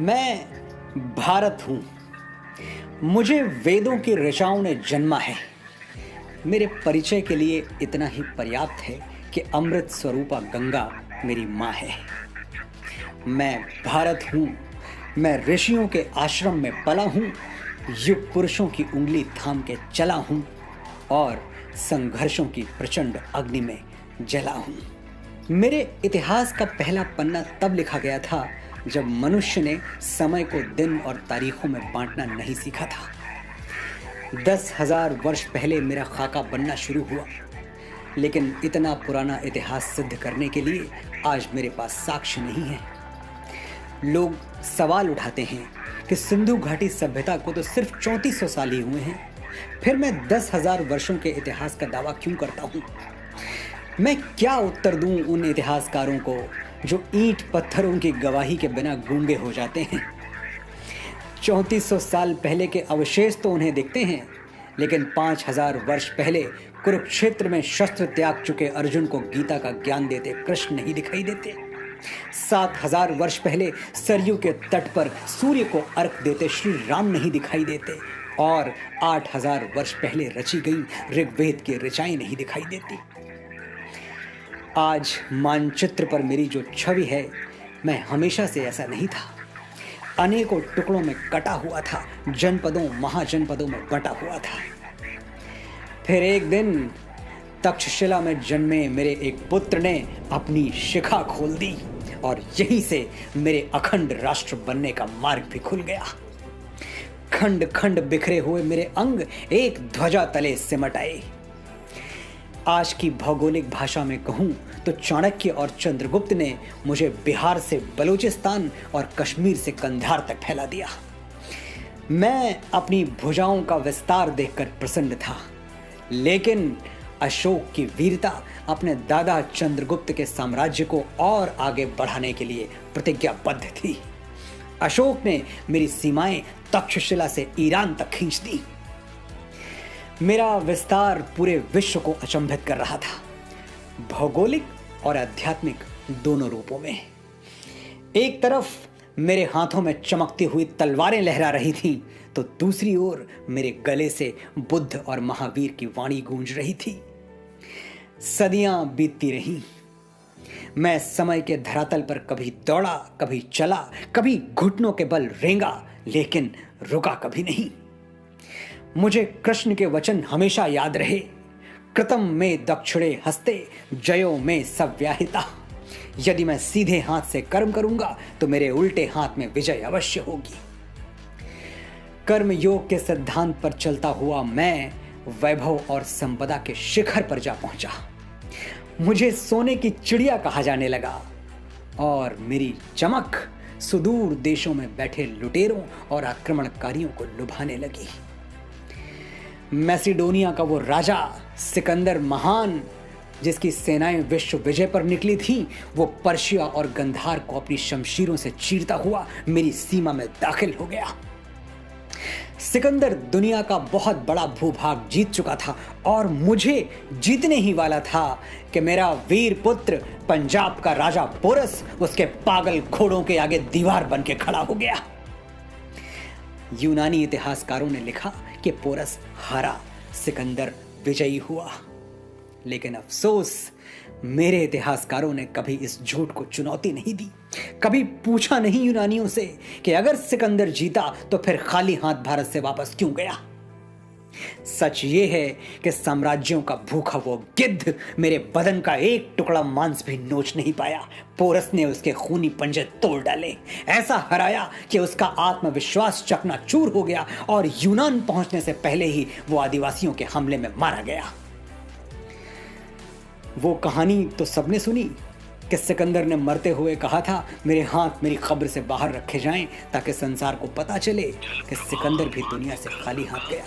मैं भारत हूँ। मुझे वेदों की ऋचाओं ने जन्मा है। मेरे परिचय के लिए इतना ही पर्याप्त है कि अमृत स्वरूपा गंगा मेरी माँ है। मैं भारत हूँ। मैं ऋषियों के आश्रम में पला हूँ, युग पुरुषों की उंगली थाम के चला हूँ और संघर्षों की प्रचंड अग्नि में जला हूँ। मेरे इतिहास का पहला पन्ना तब लिखा गया था जब मनुष्य ने समय को दिन और तारीखों में बांटना नहीं सीखा था। 10,000 वर्ष पहले मेरा खाका बनना शुरू हुआ, लेकिन इतना पुराना इतिहास सिद्ध करने के लिए आज मेरे पास साक्ष्य नहीं है। लोग सवाल उठाते हैं कि सिंधु घाटी सभ्यता को तो सिर्फ 3400 साल ही हुए हैं, फिर मैं 10,000 वर्षों के इतिहास का दावा क्यों करता हूँ? मैं क्या उत्तर दूं उन इतिहासकारों को जो ईंट पत्थरों की गवाही के बिना गूंगे हो जाते हैं? 3400 साल पहले के अवशेष तो उन्हें दिखते हैं, लेकिन 5000 वर्ष पहले कुरुक्षेत्र में शस्त्र त्याग चुके अर्जुन को गीता का ज्ञान देते कृष्ण नहीं दिखाई देते। 7000 वर्ष पहले सरयू के तट पर सूर्य को अर्घ देते श्री राम नहीं दिखाई देते, और 8000 वर्ष पहले रची गई ऋग्वेद की ऋचाएं नहीं दिखाई देती। आज मानचित्र पर मेरी जो छवि है, मैं हमेशा से ऐसा नहीं था। अनेकों टुकड़ों में कटा हुआ था, जनपदों महाजनपदों में बटा हुआ था। फिर एक दिन तक्षशिला में जन्मे मेरे एक पुत्र ने अपनी शिखा खोल दी और यहीं से मेरे अखंड राष्ट्र बनने का मार्ग भी खुल गया। खंड खंड बिखरे हुए मेरे अंग एक ध्वजा तले सिमट आए। आज की भौगोलिक भाषा में कहूं तो चाणक्य और चंद्रगुप्त ने मुझे बिहार से बलूचिस्तान और कश्मीर से कंधार तक फैला दिया। मैं अपनी भुजाओं का विस्तार देखकर प्रसन्न था, लेकिन अशोक की वीरता अपने दादा चंद्रगुप्त के साम्राज्य को और आगे बढ़ाने के लिए प्रतिज्ञाबद्ध थी। अशोक ने मेरी सीमाएं तक्षशिला से ईरान तक खींच दी। मेरा विस्तार पूरे विश्व को अचंभित कर रहा था, भौगोलिक और आध्यात्मिक दोनों रूपों में। एक तरफ मेरे हाथों में चमकती हुई तलवारें लहरा रही थीं, तो दूसरी ओर मेरे गले से बुद्ध और महावीर की वाणी गूंज रही थी। सदियां बीतती रहीं। मैं समय के धरातल पर कभी दौड़ा, कभी चला, कभी घुटनों के बल रेंगा, लेकिन रुका कभी नहीं। मुझे कृष्ण के वचन हमेशा याद रहे, कृतम में दक्षिणे हस्ते जयो में सव्याहिता। यदि मैं सीधे हाथ से कर्म करूंगा तो मेरे उल्टे हाथ में विजय अवश्य होगी। कर्म योग के सिद्धांत पर चलता हुआ मैं वैभव और संपदा के शिखर पर जा पहुंचा। मुझे सोने की चिड़िया कहा जाने लगा और मेरी चमक सुदूर देशों में बैठे लुटेरों और आक्रमणकारियों को लुभाने लगी। मैसिडोनिया का वो राजा सिकंदर महान, जिसकी सेनाएं विश्व विजय पर निकली थी, वो पर्शिया और गंधार को अपनी शमशीरों से चीरता हुआ मेरी सीमा में दाखिल हो गया। सिकंदर दुनिया का बहुत बड़ा भूभाग जीत चुका था और मुझे जीतने ही वाला था कि मेरा वीर पुत्र पंजाब का राजा पोरस उसके पागल घोड़ों के आगे दीवार बन के खड़ा हो गया। यूनानी इतिहासकारों ने लिखा कि पोरस हारा, सिकंदर विजयी हुआ, लेकिन अफसोस मेरे इतिहासकारों ने कभी इस झूठ को चुनौती नहीं दी। कभी पूछा नहीं यूनानियों से कि अगर सिकंदर जीता तो फिर खाली हाथ भारत से वापस क्यों गया। सच ये है कि साम्राज्यों का भूखा वो गिद्ध मेरे बदन का एक टुकड़ा मांस भी नोच नहीं पाया। पोरस ने उसके खूनी पंजे तोड़ डाले, ऐसा हराया कि उसका आत्मविश्वास चकनाचूर हो गया और यूनान पहुंचने से पहले ही वो आदिवासियों के हमले में मारा गया। वो कहानी तो सबने सुनी कि सिकंदर ने मरते हुए कहा था, मेरे हाथ मेरी कब्र से बाहर रखे जाएं ताकि संसार को पता चले कि सिकंदर भी दुनिया से खाली हाथ गया।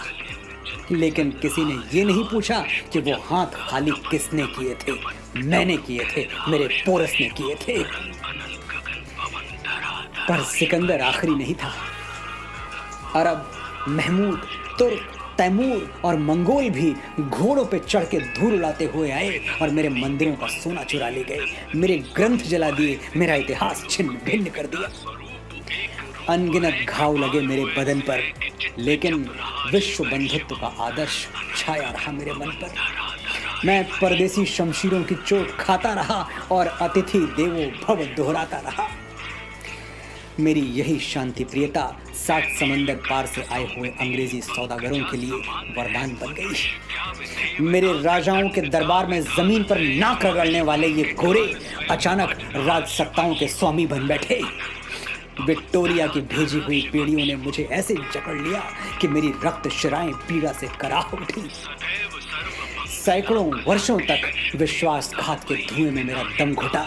लेकिन किसी ने ये नहीं पूछा कि वो हाथ खाली किसने किए थे। मैंने किए थे, मेरे पोरस ने किए थे। पर सिकंदर आखिरी नहीं था। अरब, महमूद, तुर्क, तैमूर और मंगोल भी घोड़ों पे चढ़ के धूल उड़ाते हुए आए और मेरे मंदिरों का सोना चुरा ले गए, मेरे ग्रंथ जला दिए, मेरा इतिहास छिन्न भिन्न कर दिया। अनगिनत घाव लगे मेरे बदन पर, लेकिन विश्व बंधुत्व का आदर्श छाया रहा मेरे मन पर। मैं परदेसी शमशीरों की चोट खाता रहा और अतिथि देवो भव दोहराता रहा। मेरी यही शांति प्रियता 7 समंदर पार से आए हुए अंग्रेजी सौदागरों के लिए वरदान बन गई। मेरे राजाओं के दरबार में जमीन पर नाक रगड़ने वाले ये गोरे अचानक राजसत्ताओं के स्वामी बन बैठे। विक्टोरिया की भेजी हुई पीढ़ियों ने मुझे ऐसे जकड़ लिया कि मेरी रक्त शिराएं पीड़ा से कराह उठी। सैकड़ों वर्षों तक विश्वासघात के धुएं में मेरा दम घुटा।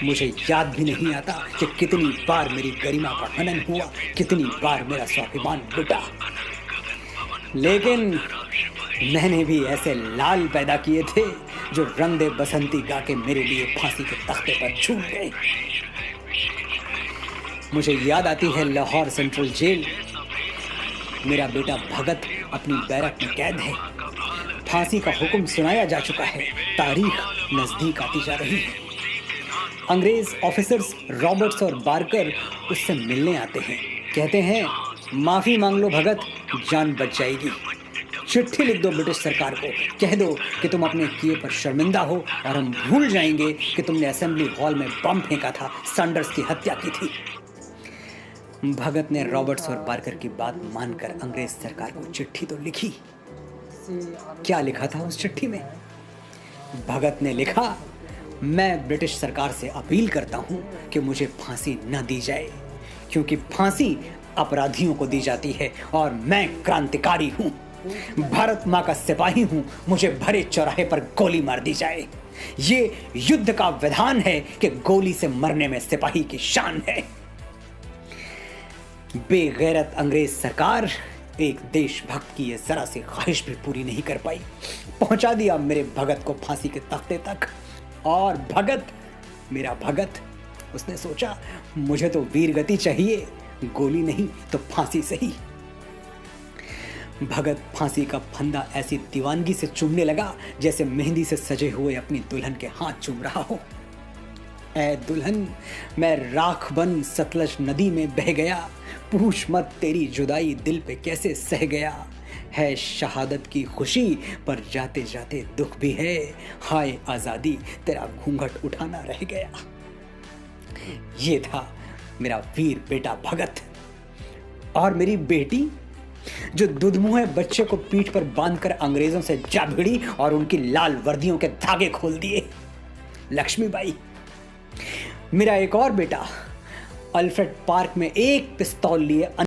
मुझे याद भी नहीं आता कि कितनी बार मेरी गरिमा का हनन हुआ, कितनी बार मेरा स्वाभिमान लुटा। लेकिन मैंने भी ऐसे लाल पैदा किए थे जो रंग दे बसंती गा के मेरे लिए फांसी के तख्ते पर झूल गए। मुझे याद आती है लाहौर सेंट्रल जेल। मेरा बेटा भगत अपनी बैरक में कैद है। फांसी का हुक्म सुनाया जा चुका है। तारीख नजदीक आती जा रही है। अंग्रेज ऑफिसर्स रॉबर्ट्स और बार्कर उससे मिलने आते हैं। कहते हैं, माफी मांग लो भगत, जान बच जाएगी। चिट्ठी लिख दो ब्रिटिश सरकार को, कह दो कि तुम अपने किए पर शर्मिंदा हो और हम भूल जाएंगे कि तुमने असेंबली हॉल में बम फेंका था, सैंडर्स की हत्या की थी। भगत ने रॉबर्ट्स और बार्कर की बात मानकर अंग्रेज सरकार को चिट्ठी तो लिखी। क्या लिखा था उस चिट्ठी में? भगत ने लिखा, मैं ब्रिटिश सरकार से अपील करता हूं कि मुझे फांसी न दी जाए, क्योंकि फांसी अपराधियों को दी जाती है और मैं क्रांतिकारी हूं, भारत मां का सिपाही हूं। मुझे भरे चौराहे पर गोली मार दी जाए। ये युद्ध का विधान है कि गोली से मरने में सिपाही की शान है। बेगैरत अंग्रेज सरकार एक देशभक्त की ये जरा सी ख्वाहिश भी पूरी नहीं कर पाई। पहुंचा दिया मेरे भगत को फांसी के तख्ते तक। और भगत, मेरा भगत, उसने सोचा मुझे तो वीरगति चाहिए, गोली नहीं तो फांसी सही। भगत फांसी का फंदा ऐसी दीवानगी से चूमने लगा जैसे मेहंदी से सजे हुए अपनी दुल्हन के हाथ चूम रहा हो। ऐ दुल्हन, मैं राख बन सतलज नदी में बह गया, पूछ मत तेरी जुदाई दिल पे कैसे सह गया। है शहादत की खुशी पर जाते जाते दुख भी है, हाय आजादी तेरा घूंघट उठाना रह गया। ये था मेरा वीर बेटा भगत। और मेरी बेटी जो दुधमुहे बच्चे को पीठ पर बांधकर अंग्रेजों से जा भिड़ी और उनकी लाल वर्दियों के धागे खोल दिए, लक्ष्मीबाई। मेरा एक और बेटा अल्फ्रेड पार्क में एक पिस्तौल लिए